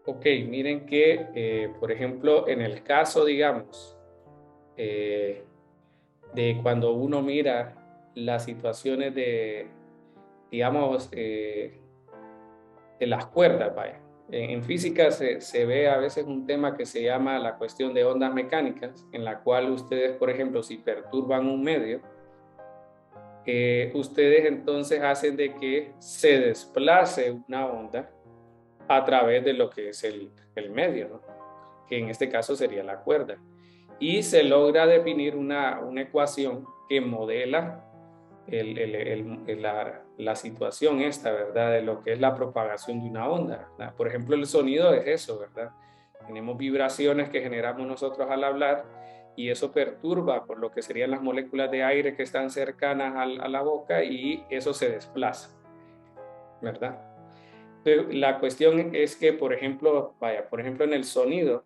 Ok, miren que, por ejemplo, en el caso, digamos, eh, de cuando uno mira las situaciones de, digamos, de las cuerdas, vaya. En física se ve a veces un tema que se llama la cuestión de ondas mecánicas, en la cual ustedes, por ejemplo, si perturban un medio, ustedes entonces hacen de que se desplace una onda a través de lo que es el medio, ¿no? Que en este caso sería la cuerda. Y se logra definir una ecuación que modela la situación esta, ¿verdad? De lo que es la propagación de una onda, ¿verdad? Por ejemplo, el sonido es eso, ¿verdad? Tenemos vibraciones que generamos nosotros al hablar y eso perturba por lo que serían las moléculas de aire que están cercanas a la boca y eso se desplaza, ¿verdad? Entonces, la cuestión es que, por ejemplo, vaya, por ejemplo, en el sonido,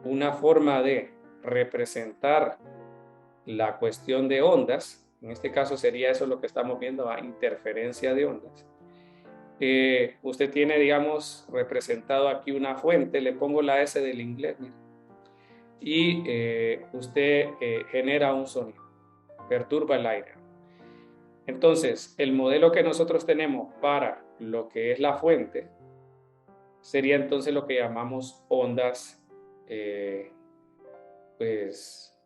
una forma de representar la cuestión de ondas, en este caso sería eso lo que estamos viendo, a interferencia de ondas. Usted tiene, digamos, representado aquí una fuente, le pongo la S del inglés, mira, y usted genera un sonido, perturba el aire. Entonces, el modelo que nosotros tenemos para lo que es la fuente sería entonces lo que llamamos ondas, pues,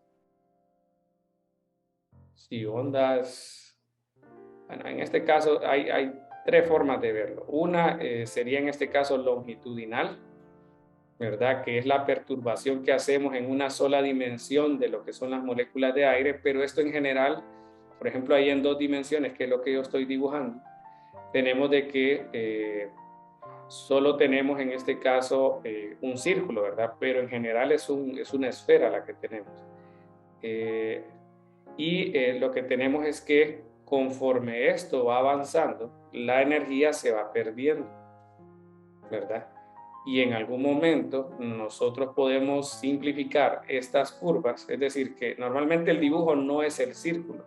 sí, ondas. Bueno, en este caso hay tres formas de verlo. Una sería en este caso longitudinal, ¿verdad? Que es la perturbación que hacemos en una sola dimensión de lo que son las moléculas de aire, pero esto en general, por ejemplo, ahí en dos dimensiones, que es lo que yo estoy dibujando, tenemos de que solo tenemos en este caso un círculo, ¿verdad? Pero en general es una esfera la que tenemos. Eh, lo que tenemos es que conforme esto va avanzando, la energía se va perdiendo, ¿verdad? Y en algún momento nosotros podemos simplificar estas curvas, es decir, que normalmente el dibujo no es el círculo,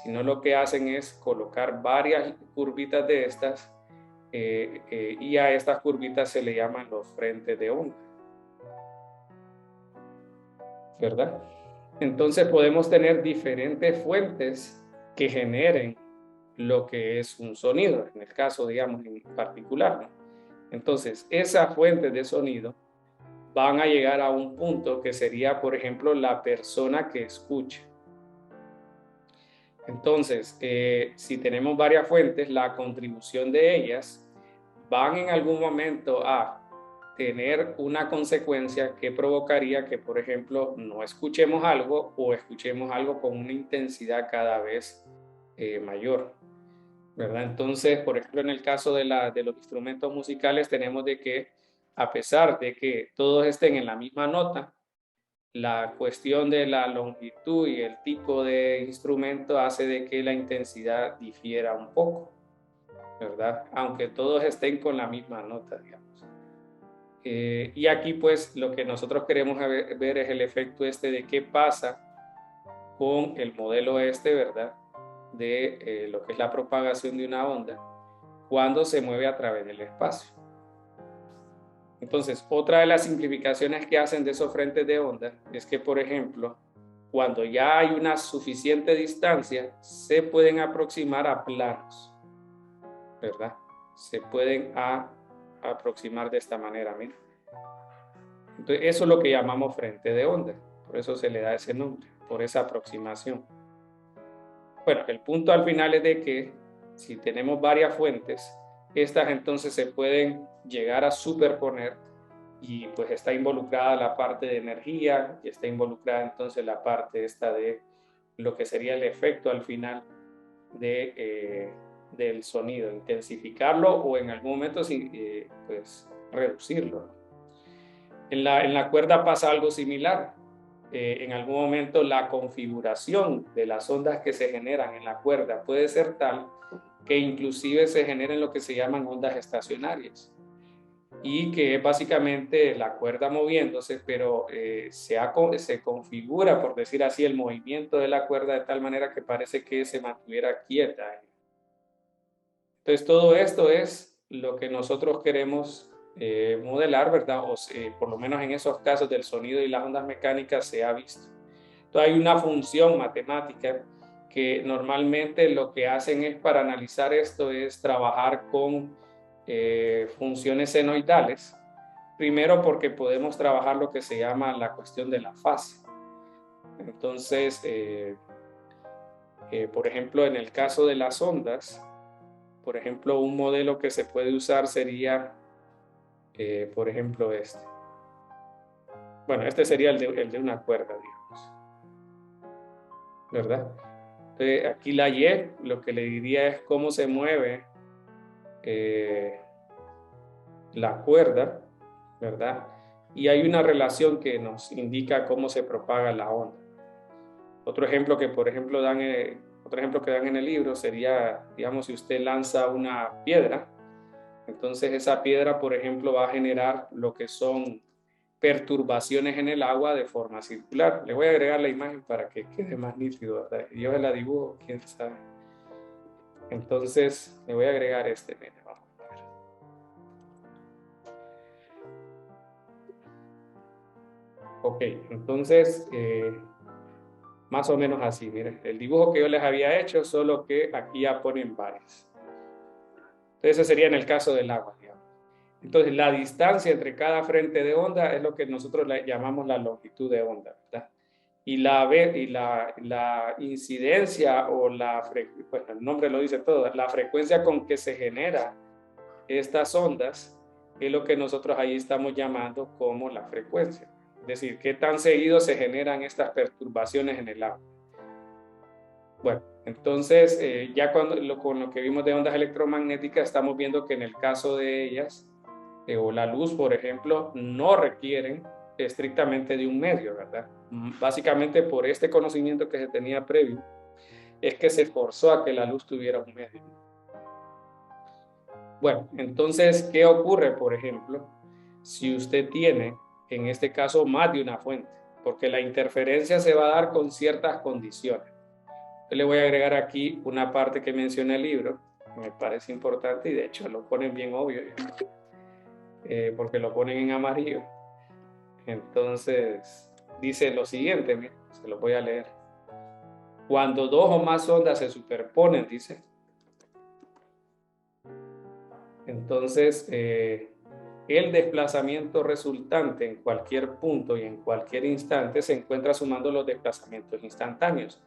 sino lo que hacen es colocar varias curvitas de estas y a estas curvitas se le llaman los frentes de onda, ¿verdad? Entonces podemos tener diferentes fuentes que generen lo que es un sonido, en el caso, digamos, en particular, ¿no? Entonces, esas fuentes de sonido van a llegar a un punto que sería, por ejemplo, la persona que escucha. Entonces, si tenemos varias fuentes, la contribución de ellas van en algún momento a tener una consecuencia que provocaría que, por ejemplo, no escuchemos algo o escuchemos algo con una intensidad cada vez mayor, ¿verdad? Entonces, por ejemplo, en el caso de los instrumentos musicales, tenemos de que, a pesar de que todos estén en la misma nota, la cuestión de la longitud y el tipo de instrumento hace de que la intensidad difiera un poco, ¿verdad? Aunque todos estén con la misma nota, digamos. Y aquí pues lo que nosotros queremos ver es el efecto este de qué pasa con el modelo este, ¿verdad? De lo que es la propagación de una onda cuando se mueve a través del espacio. Entonces, otra de las simplificaciones que hacen de esos frentes de onda es que, por ejemplo, cuando ya hay una suficiente distancia, se pueden aproximar a planos, ¿verdad? Se pueden aproximar de esta manera, mira. Entonces, eso es lo que llamamos frente de onda, por eso se le da ese nombre, por esa aproximación. Bueno, el punto al final es de que si tenemos varias fuentes, estas entonces se pueden llegar a superponer y pues está involucrada la parte de energía y está involucrada entonces la parte esta de lo que sería el efecto al final del sonido, intensificarlo o en algún momento pues reducirlo. En la cuerda pasa algo similar. En algún momento la configuración de las ondas que se generan en la cuerda puede ser tal que inclusive se generen lo que se llaman ondas estacionarias. y que es básicamente la cuerda moviéndose, pero se configura, por decir así, el movimiento de la cuerda de tal manera que parece que se mantuviera quieta. Entonces, todo esto es lo que nosotros queremos modelar, ¿verdad? Por lo menos en esos casos del sonido y las ondas mecánicas se ha visto. Entonces, hay una función matemática que normalmente lo que hacen es, para analizar esto, es trabajar con funciones senoidales. Primero porque podemos trabajar lo que se llama la cuestión de la fase. Entonces, por ejemplo, en el caso de las ondas, por ejemplo, un modelo que se puede usar sería, por ejemplo, este. Bueno, este sería el de una cuerda, digamos, ¿verdad? Entonces, aquí la Y, lo que le diría es cómo se mueve la cuerda, ¿verdad? Y hay una relación que nos indica cómo se propaga la onda. Otro ejemplo que, por ejemplo, otro ejemplo que dan en el libro sería, digamos, si usted lanza una piedra, entonces esa piedra, por ejemplo, va a generar lo que son perturbaciones en el agua de forma circular. Le voy a agregar la imagen para que quede más nítido, ¿verdad? Yo la dibujo, quién sabe. Entonces, le voy a agregar este. Mire, vamos a ver. Ok, entonces, más o menos así, miren, el dibujo que yo les había hecho, solo que aquí ya ponen varios. Entonces, ese sería en el caso del agua, digamos. Entonces, la distancia entre cada frente de onda es lo que nosotros llamamos la longitud de onda, ¿verdad? Y la incidencia o bueno, el nombre lo dice todo, la frecuencia con que se genera estas ondas es lo que nosotros ahí estamos llamando como la frecuencia. Es decir, qué tan seguido se generan estas perturbaciones en el agua. Bueno, entonces ya con lo que vimos de ondas electromagnéticas, estamos viendo que en el caso de ellas, o la luz, por ejemplo, no requieren estrictamente de un medio, ¿verdad? Básicamente por este conocimiento que se tenía previo, es que se forzó a que la luz tuviera un medio. Bueno, entonces, ¿qué ocurre, por ejemplo, si usted tiene, en este caso, más de una fuente? Porque la interferencia se va a dar con ciertas condiciones. Yo le voy a agregar aquí una parte que menciona el libro, que me parece importante y de hecho lo ponen bien obvio, porque lo ponen en amarillo. Entonces, dice lo siguiente, mira, se lo voy a leer. Cuando dos o más ondas se superponen, dice, entonces el desplazamiento resultante en cualquier punto y en cualquier instante se encuentra sumando los desplazamientos instantáneos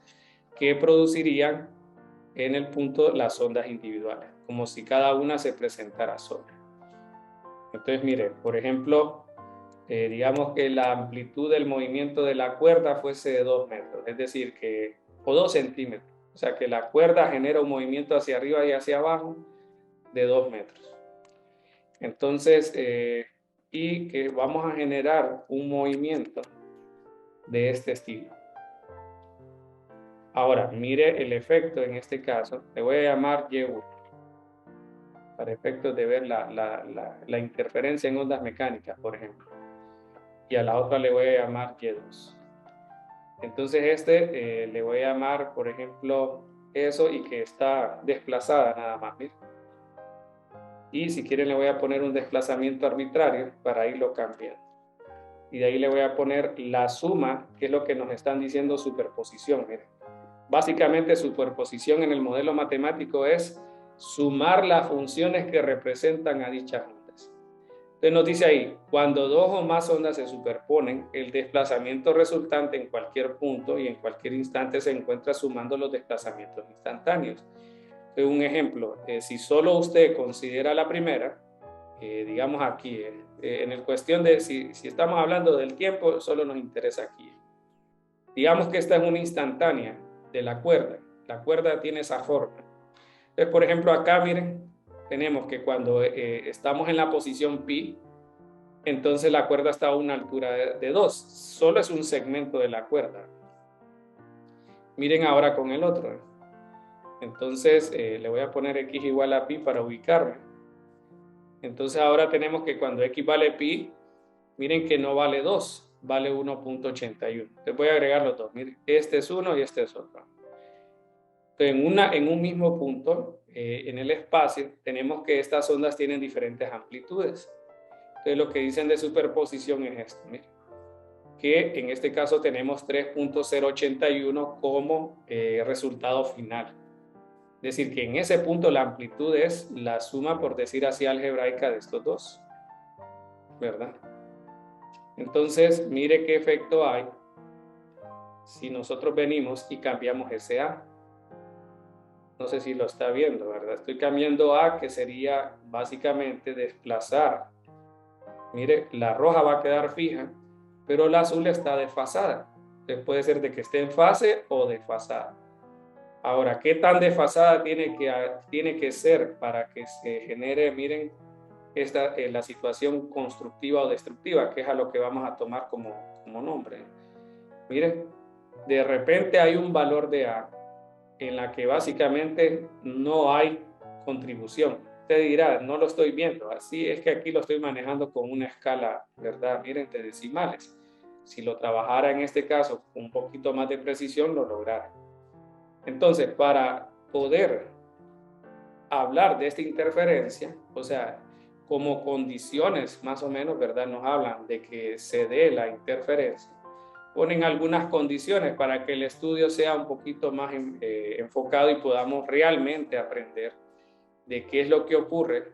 que producirían en el punto las ondas individuales, como si cada una se presentara sola. Entonces, mire, por ejemplo, digamos que la amplitud del movimiento de la cuerda fuese de 2 metros, es decir, o 2 centímetros. O sea, que la cuerda genera un movimiento hacia arriba y hacia abajo de 2 metros. Entonces, y que vamos a generar un movimiento de este estilo. Ahora, mire el efecto en este caso. Le voy a llamar Y1, para efectos de ver la interferencia en ondas mecánicas, por ejemplo. Y a la otra le voy a llamar Y2. Entonces le voy a llamar, por ejemplo, eso, y que está desplazada nada más. ¿Ves? Y si quieren le voy a poner un desplazamiento arbitrario para irlo cambiando. Y de ahí le voy a poner la suma, que es lo que nos están diciendo superposición. Miren. Básicamente superposición en el modelo matemático es sumar las funciones que representan a dichas ondas. Entonces nos dice ahí, cuando dos o más ondas se superponen, el desplazamiento resultante en cualquier punto y en cualquier instante se encuentra sumando los desplazamientos instantáneos. Un ejemplo, si solo usted considera la primera, digamos aquí, en el cuestión de si estamos hablando del tiempo, solo nos interesa aquí. Digamos que esta es una instantánea de la cuerda tiene esa forma. Entonces, por ejemplo, acá miren, tenemos que cuando estamos en la posición pi, entonces la cuerda está a una altura de 2, solo es un segmento de la cuerda. Miren ahora con el otro. Entonces le voy a poner x igual a pi para ubicarme. Entonces ahora tenemos que cuando X vale pi, miren que no vale 2, vale 1.81. Entonces voy a agregar los dos. Miren, este es uno y este es otro. Entonces en un mismo punto, en el espacio, tenemos que estas ondas tienen diferentes amplitudes. Entonces lo que dicen de superposición es esto. Miren, que en este caso tenemos 3.081 como resultado final. Es decir, que en ese punto la amplitud es la suma, por decir así, algebraica de estos dos, ¿verdad? Entonces, mire qué efecto hay si nosotros venimos y cambiamos ese A. No sé si lo está viendo, ¿verdad? Estoy cambiando A, que sería básicamente desplazar. Mire, la roja va a quedar fija, pero la azul está desfasada. Entonces puede ser de que esté en fase o desfasada. Ahora, ¿qué tan desfasada tiene que ser para que se genere, miren, la situación constructiva o destructiva, que es a lo que vamos a tomar como nombre? Miren, de repente hay un valor de A en la que básicamente no hay contribución. Usted dirá, no lo estoy viendo. Así es que aquí lo estoy manejando con una escala, ¿verdad? Miren, de decimales. Si lo trabajara en este caso con un poquito más de precisión, lo lograra. Entonces, para poder hablar de esta interferencia, o sea, como condiciones más o menos, ¿verdad? Nos hablan de que se dé la interferencia. Ponen algunas condiciones para que el estudio sea un poquito más enfocado y podamos realmente aprender de qué es lo que ocurre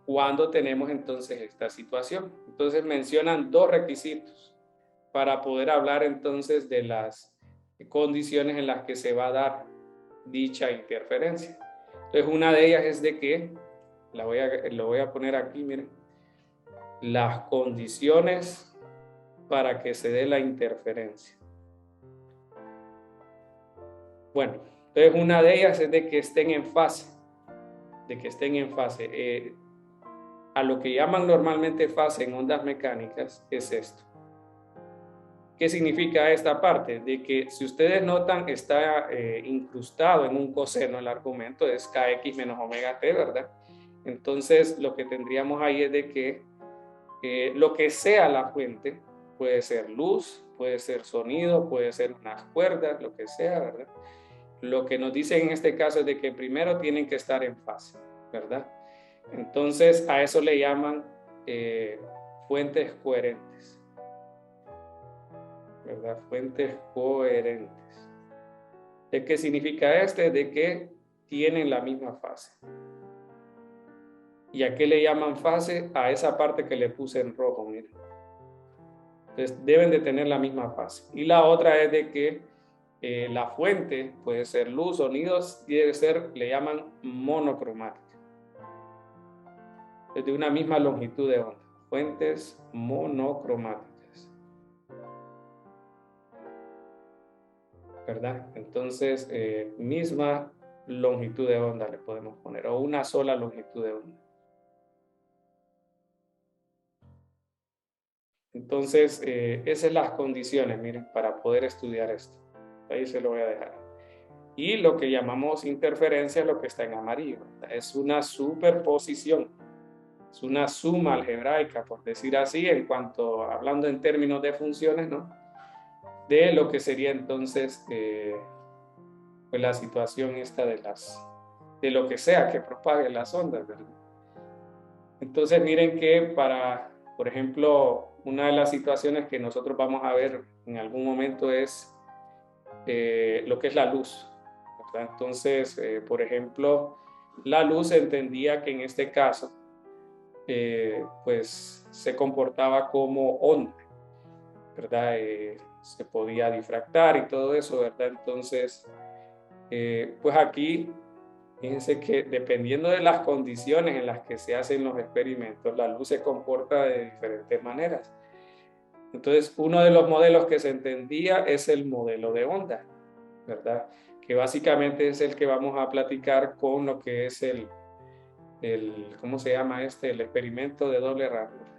cuando tenemos entonces esta situación. Entonces mencionan dos requisitos para poder hablar entonces de las condiciones en las que se va a dar dicha interferencia. Entonces una de ellas es de que, lo voy a poner aquí, miren, las condiciones para que se dé la interferencia. Bueno, entonces una de ellas es de que estén en fase, a lo que llaman normalmente fase en ondas mecánicas es esto. ¿Qué significa esta parte? De que si ustedes notan está incrustado en un coseno el argumento, es kx menos omega t, ¿verdad? Entonces lo que tendríamos ahí es de que lo que sea la fuente, puede ser luz, puede ser sonido, puede ser unas cuerdas, lo que sea, ¿verdad? Lo que nos dicen en este caso es de que primero tienen que estar en fase, ¿verdad? Entonces a eso le llaman fuentes coherentes, ¿verdad? Fuentes coherentes. ¿Qué significa este? De que tienen la misma fase. ¿Y a qué le llaman fase? A esa parte que le puse en rojo, miren. Entonces deben de tener la misma fase. Y la otra es de que la fuente puede ser luz, sonidos, debe ser, le llaman monocromática. Es de una misma longitud de onda. Fuentes monocromáticas, ¿verdad? Entonces, misma longitud de onda le podemos poner, o una sola longitud de onda. Entonces, esas son las condiciones, miren, para poder estudiar esto. Ahí se lo voy a dejar. Y lo que llamamos interferencia es lo que está en amarillo, ¿verdad? Es una superposición, es una suma algebraica, por decir así, en cuanto, hablando en términos de funciones, ¿no? De lo que sería entonces pues la situación esta de lo que sea que propague las ondas, ¿verdad? Entonces miren que por ejemplo, una de las situaciones que nosotros vamos a ver en algún momento es lo que es la luz, ¿verdad? Entonces, por ejemplo, la luz se entendía que en este caso, pues se comportaba como onda, ¿verdad? Se podía difractar y todo eso, ¿verdad? Entonces, pues aquí, fíjense que dependiendo de las condiciones en las que se hacen los experimentos, la luz se comporta de diferentes maneras. Entonces, uno de los modelos que se entendía es el modelo de onda, ¿verdad? Que básicamente es el que vamos a platicar con lo que es ¿cómo se llama este? El experimento de doble ranura.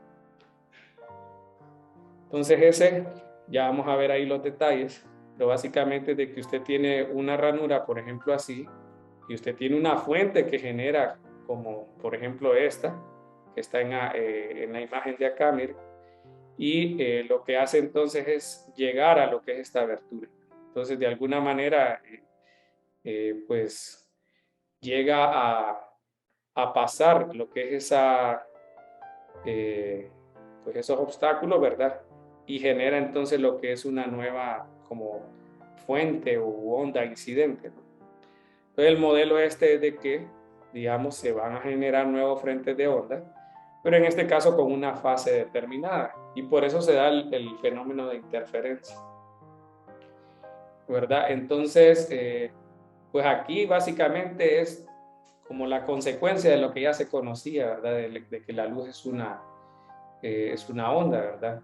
Entonces ese, ya vamos a ver ahí los detalles, pero básicamente de que usted tiene una ranura, por ejemplo así, y usted tiene una fuente que genera, como por ejemplo esta, que está en la imagen de acá, miren, y lo que hace entonces es llegar a lo que es esta abertura. Entonces, de alguna manera, pues llega a pasar lo que es pues esos obstáculos, ¿verdad? Y genera entonces lo que es una nueva como fuente u onda incidente, ¿no? Entonces el modelo este es de que, digamos, se van a generar nuevos frentes de onda, pero en este caso con una fase determinada. Y por eso se da el fenómeno de interferencia, ¿verdad? Entonces, pues aquí básicamente es como la consecuencia de lo que ya se conocía, ¿verdad? De que la luz es una onda, ¿verdad?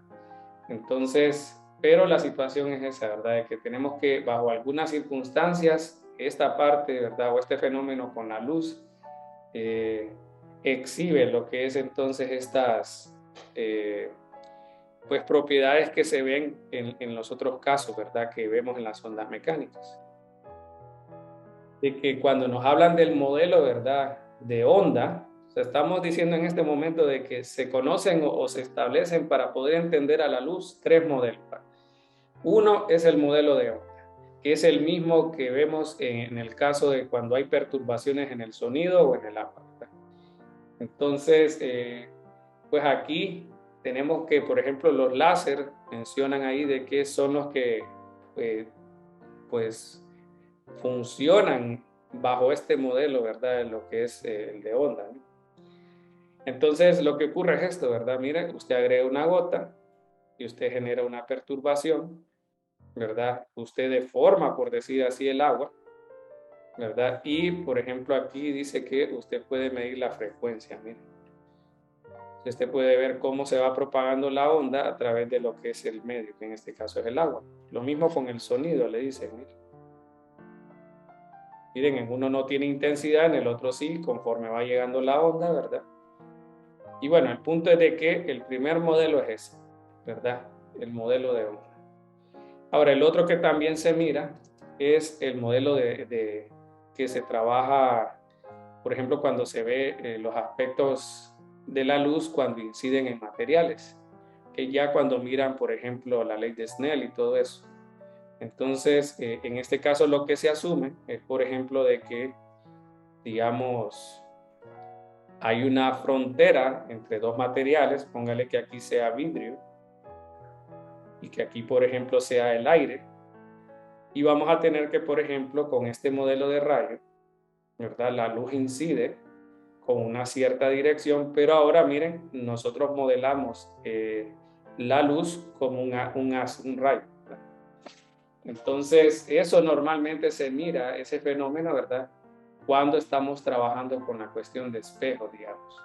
Entonces, pero la situación es esa, ¿verdad? De que tenemos que, bajo algunas circunstancias, esta parte, ¿verdad? O este fenómeno con la luz exhibe lo que es entonces estas, pues, propiedades que se ven en los otros casos, ¿verdad? Que vemos en las ondas mecánicas. De que cuando nos hablan del modelo, ¿verdad? De onda, o sea, estamos diciendo en este momento de que se conocen o se establecen para poder entender a la luz tres modelos. Uno es el modelo de onda, que es el mismo que vemos en el caso de cuando hay perturbaciones en el sonido o en el agua, ¿verdad? Entonces, pues aquí tenemos que, por ejemplo, los láser mencionan ahí de que son los que, eh, pues, funcionan bajo este modelo, ¿verdad? Lo que es el de onda, ¿no? Entonces, lo que ocurre es esto, ¿verdad? Mire, usted agrega una gota y usted genera una perturbación, ¿verdad? Usted deforma, por decir así, el agua, ¿verdad? Y, por ejemplo, aquí dice que usted puede medir la frecuencia, mire. Usted puede ver cómo se va propagando la onda a través de lo que es el medio, que en este caso es el agua. Lo mismo con el sonido, le dice, mire. Miren, en uno no tiene intensidad, en el otro sí, conforme va llegando la onda, ¿verdad? Y bueno, el punto es de que el primer modelo es ese, ¿verdad? El modelo de onda. Ahora, el otro que también se mira es el modelo de que se trabaja, por ejemplo, cuando se ve los aspectos de la luz cuando inciden en materiales, que ya cuando miran, por ejemplo, la ley de Snell y todo eso. Entonces, en este caso lo que se asume es, por ejemplo, de que, digamos, hay una frontera entre dos materiales, póngale que aquí sea vidrio y que aquí, por ejemplo, sea el aire. Y vamos a tener que, por ejemplo, con este modelo de rayo, ¿verdad? La luz incide con una cierta dirección, pero ahora miren, nosotros modelamos la luz como un rayo, ¿verdad? Entonces, eso normalmente se mira, ese fenómeno, ¿verdad? Cuando estamos trabajando con la cuestión de espejo, digamos,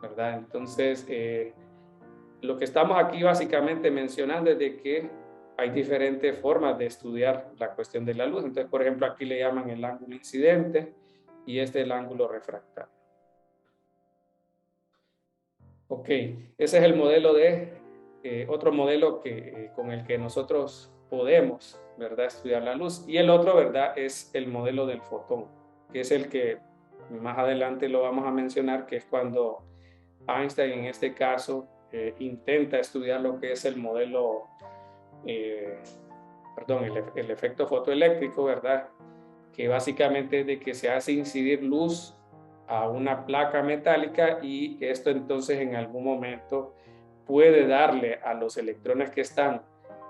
¿verdad? Entonces, lo que estamos aquí básicamente mencionando es de que hay diferentes formas de estudiar la cuestión de la luz. Entonces, por ejemplo, aquí le llaman el ángulo incidente y este el ángulo refractario. Ok, ese es el modelo otro modelo con el que nosotros podemos, ¿verdad?, estudiar la luz. Y el otro, ¿verdad?, es el modelo del fotón, que es el que más adelante lo vamos a mencionar, que es cuando Einstein en este caso intenta estudiar lo que es el modelo, el efecto fotoeléctrico, ¿verdad? Que básicamente es de que se hace incidir luz a una placa metálica y esto entonces en algún momento puede darle a los electrones que están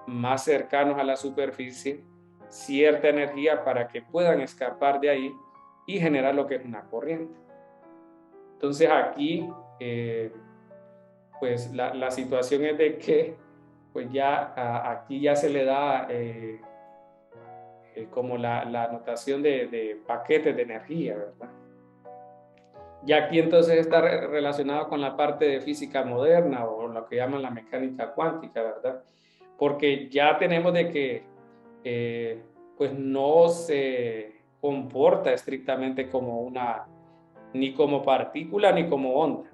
más cercanos a la superficie cierta energía para que puedan escapar de ahí y generar lo que es una corriente. Entonces aquí, pues la situación es de que pues ya aquí ya se le da como la notación de paquetes de energía, ¿verdad? Y aquí entonces está relacionado con la parte de física moderna o lo que llaman la mecánica cuántica, ¿verdad? Porque ya tenemos de que pues no se comporta estrictamente como ni como partícula ni como onda,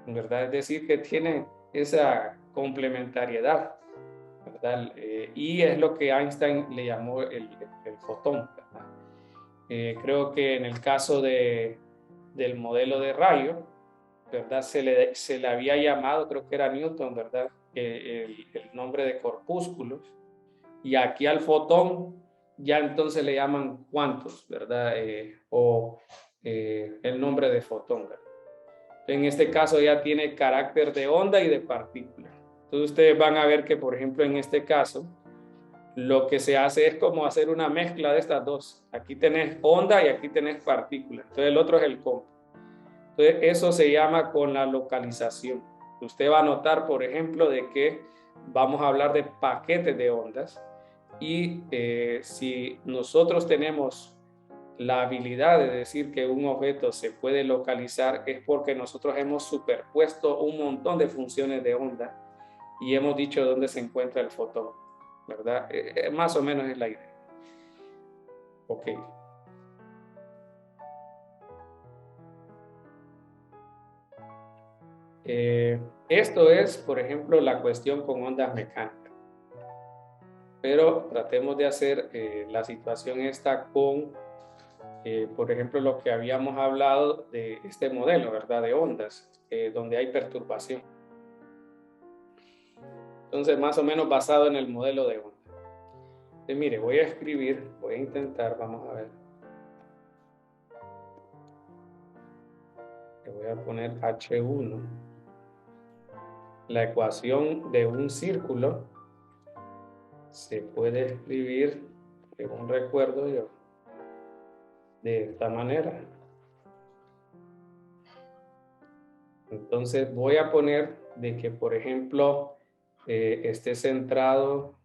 ¿verdad? Es decir, que tiene esa complementariedad, ¿verdad? Y es lo que Einstein le llamó el fotón, ¿verdad? Creo que en el caso del modelo de rayo, ¿verdad? Se le había llamado, creo que era Newton, ¿verdad? El nombre de corpúsculos. Y aquí al fotón ya entonces le llaman cuantos, ¿verdad? El nombre de fotón, ¿verdad? En este caso ya tiene carácter de onda y de partícula. Entonces ustedes van a ver que, por ejemplo, en este caso, lo que se hace es como hacer una mezcla de estas dos. Aquí tenés onda y aquí tenés partícula. Entonces el otro es el compo. Entonces eso se llama con la localización. Usted va a notar, por ejemplo, de que vamos a hablar de paquetes de ondas y si nosotros tenemos la habilidad de decir que un objeto se puede localizar es porque nosotros hemos superpuesto un montón de funciones de onda y hemos dicho dónde se encuentra el fotón, ¿verdad? Más o menos es la idea. Ok. Esto es, por ejemplo, la cuestión con ondas mecánicas. Pero tratemos de hacer la situación esta con, por ejemplo, lo que habíamos hablado de este modelo, ¿verdad? De ondas, donde hay perturbación. Entonces, más o menos basado en el modelo de onda. Entonces, mire, voy a escribir, voy a intentar, vamos a ver. Le voy a poner H1. La ecuación de un círculo se puede escribir, según recuerdo yo, de esta manera. Entonces voy a poner de que, por ejemplo, esté centrado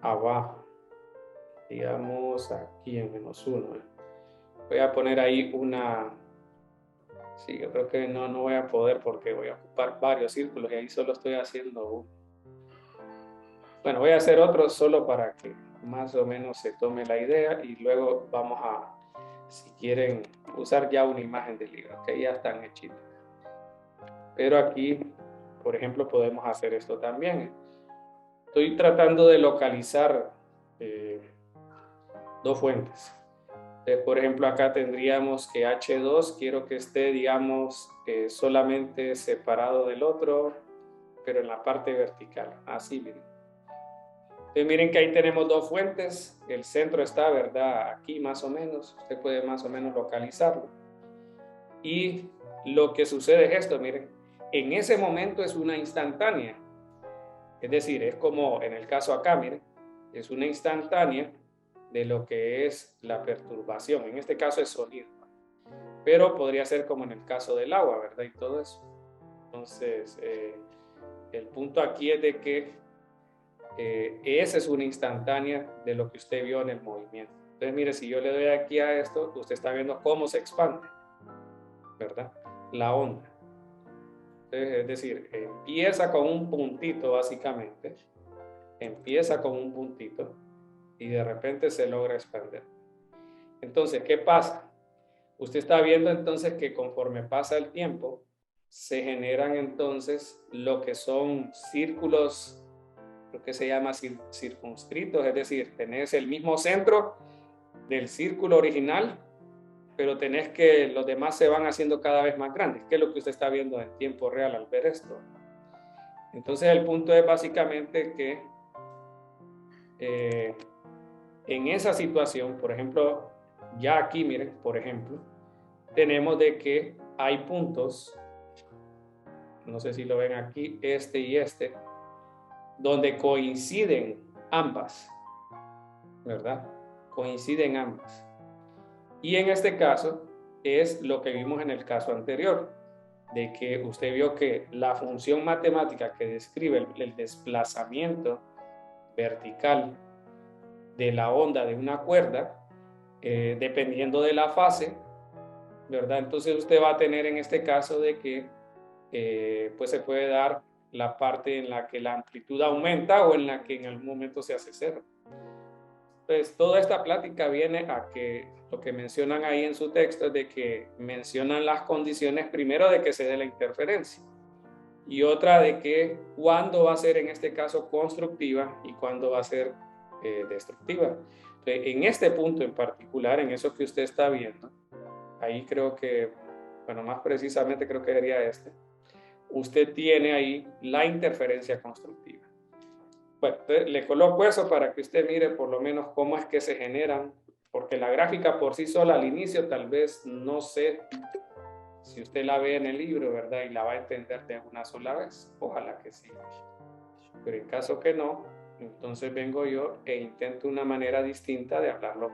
abajo, digamos aquí en -1. Voy a poner ahí una, sí, yo creo que no voy a poder porque voy a ocupar varios círculos y ahí solo estoy haciendo uno. Bueno, voy a hacer otro solo para que más o menos se tome la idea y luego vamos a, si quieren, usar ya una imagen del libro, que ya están hechitas. Pero aquí, por ejemplo, podemos hacer esto también. Estoy tratando de localizar dos fuentes. Entonces, por ejemplo, acá tendríamos que H2, quiero que esté, digamos, solamente separado del otro, pero en la parte vertical. Así, miren. Entonces, miren que ahí tenemos dos fuentes. El centro está, ¿verdad? Aquí más o menos. Usted puede más o menos localizarlo. Y lo que sucede es esto, miren. En ese momento es una instantánea. Es decir, es como en el caso acá, miren. Es una instantánea de lo que es la perturbación. En este caso es sonido. Pero podría ser como en el caso del agua, ¿verdad? Y todo eso. Entonces, el punto aquí es de que esa es una instantánea de lo que usted vio en el movimiento. Entonces, mire, si yo le doy aquí a esto, usted está viendo cómo se expande, ¿verdad? La onda. Entonces, es decir, empieza con un puntito básicamente, empieza con un puntito y de repente se logra expandir. Entonces, ¿qué pasa? Usted está viendo entonces que conforme pasa el tiempo, se generan entonces lo que son círculos, lo que se llama circunscritos, es decir, tenés el mismo centro del círculo original, pero tenés que los demás se van haciendo cada vez más grandes, que es lo que usted está viendo en tiempo real al ver esto. Entonces el punto es básicamente que en esa situación, por ejemplo, ya aquí, miren, por ejemplo, tenemos de que hay puntos, no sé si lo ven aquí, este y este, donde coinciden ambas, ¿verdad? Coinciden ambas. Y en este caso es lo que vimos en el caso anterior, de que usted vio que la función matemática que describe el desplazamiento vertical de la onda de una cuerda, dependiendo de la fase, ¿verdad? Entonces usted va a tener en este caso de que pues se puede dar la parte en la que la amplitud aumenta o en la que en algún momento se hace cero. Entonces, toda esta plática viene a que lo que mencionan ahí en su texto es de que mencionan las condiciones primero de que se dé la interferencia y otra de que cuándo va a ser en este caso constructiva y cuándo va a ser destructiva. Entonces, en este punto en particular, en eso que usted está viendo, ahí creo que, bueno, más precisamente creo que sería este, usted tiene ahí la interferencia constructiva. Bueno, entonces le coloco eso para que usted mire por lo menos cómo es que se generan, porque la gráfica por sí sola al inicio tal vez no sé si usted la ve en el libro, ¿verdad? Y la va a entender de una sola vez. Ojalá que sí. Pero en caso que no, entonces vengo yo e intento una manera distinta de hablarlo.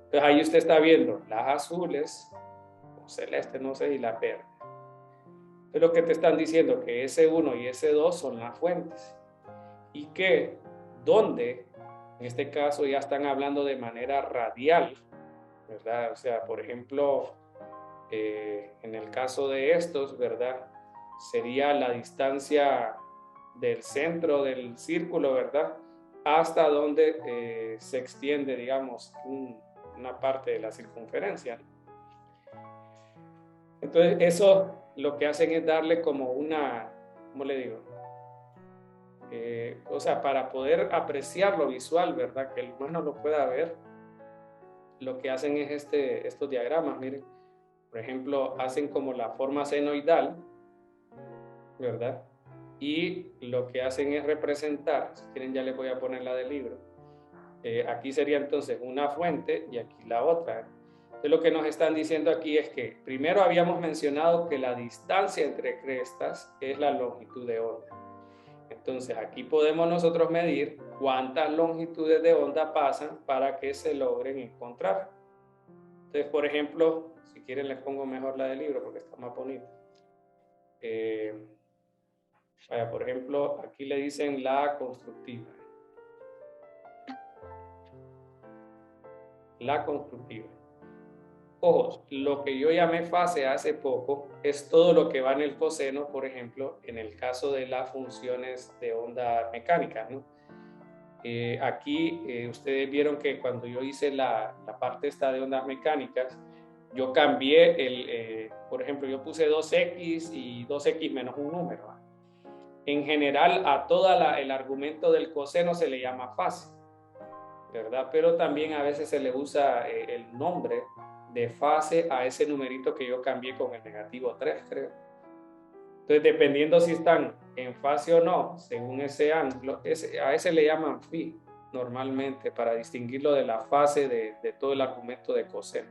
Entonces ahí usted está viendo las azules, o celeste, no sé, y la verde. Entonces lo que te están diciendo que S1 y S2 son las fuentes. Y que, ¿dónde? En este caso ya están hablando de manera radial, ¿verdad? O sea, por ejemplo, en el caso de estos, ¿verdad? Sería la distancia del centro del círculo, ¿verdad? Hasta donde se extiende, digamos, una parte de la circunferencia. Entonces, eso lo que hacen es darle como una, ¿cómo le digo? O sea, para poder apreciar lo visual, ¿verdad? Que el humano lo pueda ver, lo que hacen es estos diagramas, miren. Por ejemplo, hacen como la forma senoidal, ¿verdad? Y lo que hacen es representar, si quieren ya les voy a poner la del libro, aquí sería entonces una fuente y aquí la otra. Entonces lo que nos están diciendo aquí es que primero habíamos mencionado que la distancia entre crestas es la longitud de onda. Entonces aquí podemos nosotros medir cuántas longitudes de onda pasan para que se logren encontrar. Entonces, por ejemplo, si quieren les pongo mejor la del libro porque está más bonita. Vaya, por ejemplo, aquí le dicen la constructiva. La constructiva. Ojo, lo que yo llamé fase hace poco es todo lo que va en el coseno, por ejemplo, en el caso de las funciones de onda mecánica, ¿no? Aquí ustedes vieron que cuando yo hice la parte esta de ondas mecánicas, yo cambié por ejemplo, yo puse 2x y 2x menos un número. En general, a todo el argumento del coseno se le llama fase, ¿verdad? Pero también a veces se le usa el nombre de fase a ese numerito que yo cambié con el negativo 3, creo. Entonces, dependiendo si están en fase o no, según ese ángulo, a ese le llaman phi normalmente para distinguirlo de la fase de todo el argumento de coseno.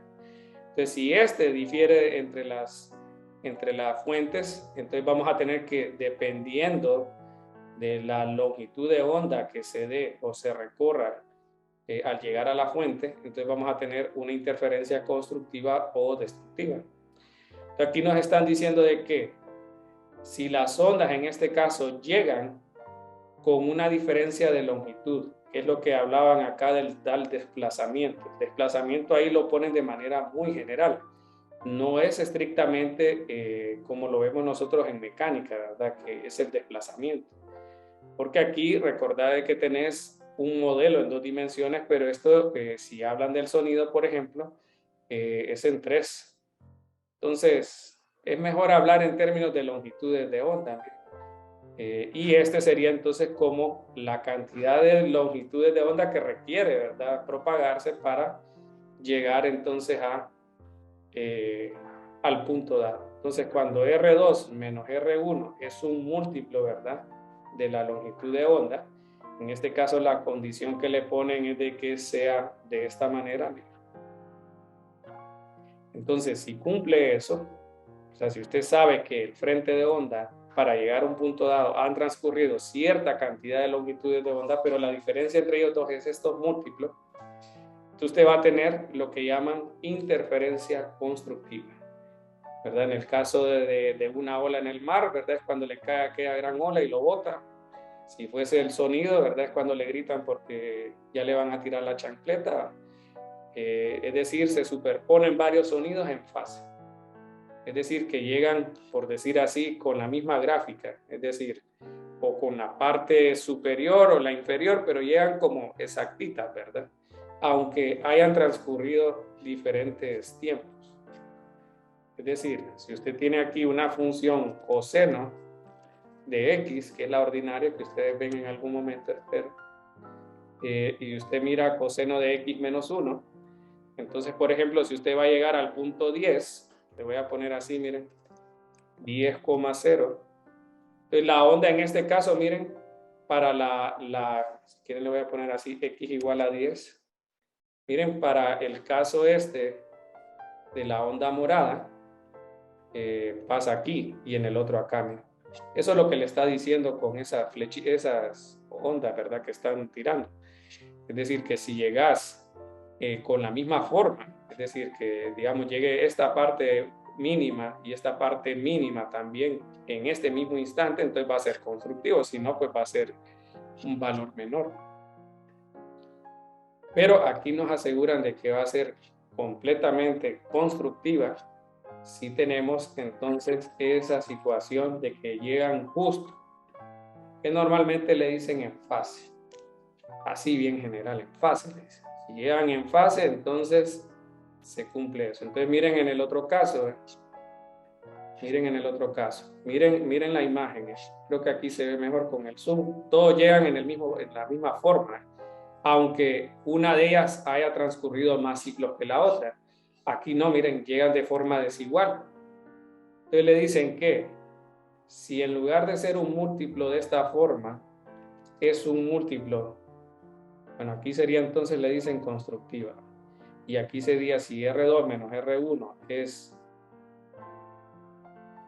Entonces, si este difiere entre las fuentes, entonces vamos a tener que, dependiendo de la longitud de onda que se dé o se recorra al llegar a la fuente, entonces vamos a tener una interferencia constructiva o destructiva. Entonces, aquí nos están diciendo de que si las ondas en este caso llegan con una diferencia de longitud, que es lo que hablaban acá del tal desplazamiento. El desplazamiento ahí lo ponen de manera muy general. No es estrictamente como lo vemos nosotros en mecánica, ¿verdad? Que es el desplazamiento. Porque aquí recordad que tenés un modelo en 2 dimensiones, pero esto, si hablan del sonido, por ejemplo, es en 3. Entonces, es mejor hablar en términos de longitudes de onda. Y este sería entonces como la cantidad de longitudes de onda que requiere, ¿verdad?, propagarse para llegar entonces al punto dado. Entonces, cuando R2 menos R1 es un múltiplo, ¿verdad?, de la longitud de onda, en este caso la condición que le ponen es de que sea de esta manera. Entonces, si cumple eso, o sea, si usted sabe que el frente de onda para llegar a un punto dado han transcurrido cierta cantidad de longitudes de onda, pero la diferencia entre ellos dos es estos múltiplos, entonces usted va a tener lo que llaman interferencia constructiva, ¿verdad? En el caso de una ola en el mar, ¿verdad? Es cuando le cae aquella gran ola y lo bota. Si fuese el sonido, ¿verdad? Es cuando le gritan porque ya le van a tirar la chancleta. Es decir, se superponen varios sonidos en fase. Es decir, que llegan, por decir así, con la misma gráfica, es decir, o con la parte superior o la inferior, pero llegan como exactitas, ¿verdad? Aunque hayan transcurrido diferentes tiempos. Es decir, si usted tiene aquí una función coseno de x, que es la ordinaria que ustedes ven en algún momento, espero, y usted mira coseno de x menos 1, entonces, por ejemplo, si usted va a llegar al punto 10, Le voy a poner así, miren, 10,0. Entonces la onda en este caso, miren, para si quieren le voy a poner así, x igual a 10. Miren, para el caso este de la onda morada, pasa aquí y en el otro acá, miren. Eso es lo que le está diciendo con esas ondas, ¿verdad? Que están tirando. Es decir, que si llegas con la misma forma, es decir, que digamos llegue esta parte mínima y esta parte mínima también en este mismo instante, entonces va a ser constructivo, si no, pues va a ser un valor menor. Pero aquí nos aseguran de que va a ser completamente constructiva si tenemos entonces esa situación de que llegan justo, que normalmente le dicen en fase, así bien general, en fase le dicen. Si llegan en fase, entonces se cumple eso. Entonces miren en el otro caso, miren en el otro caso, miren la imagen, creo que aquí se ve mejor con el zoom, todos llegan en la misma forma, aunque una de ellas haya transcurrido más ciclos que la otra. Aquí no, miren, llegan de forma desigual. Entonces le dicen que si en lugar de ser un múltiplo de esta forma, es un múltiplo, bueno, aquí sería entonces le dicen constructiva. Y aquí sería si R2 menos R1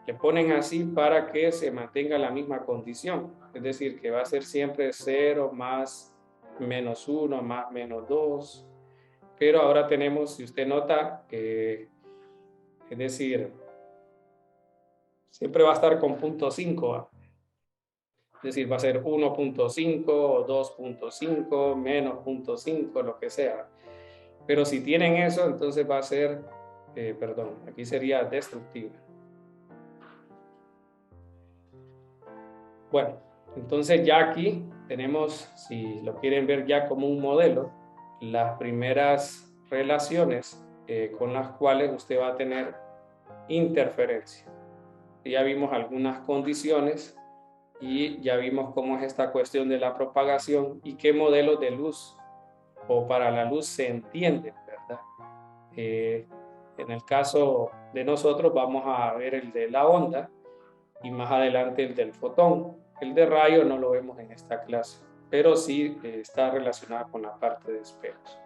le ponen así para que se mantenga la misma condición. Es decir, que va a ser siempre 0 más menos 1 más menos 2. Pero ahora tenemos, si usted nota, es decir, siempre va a estar con punto 5. Es decir, va a ser 1.5, 2.5, menos 0.5, lo que sea. Pero si tienen eso, entonces va a ser, perdón, aquí sería destructiva. Bueno, entonces ya aquí tenemos, si lo quieren ver ya como un modelo, las primeras relaciones con las cuales usted va a tener interferencia. Ya vimos algunas condiciones y ya vimos cómo es esta cuestión de la propagación y qué modelos de luz o para la luz se entienden, ¿verdad? En el caso de nosotros vamos a ver el de la onda y más adelante el del fotón. El de rayo no lo vemos en esta clase, pero sí está relacionado con la parte de espejos.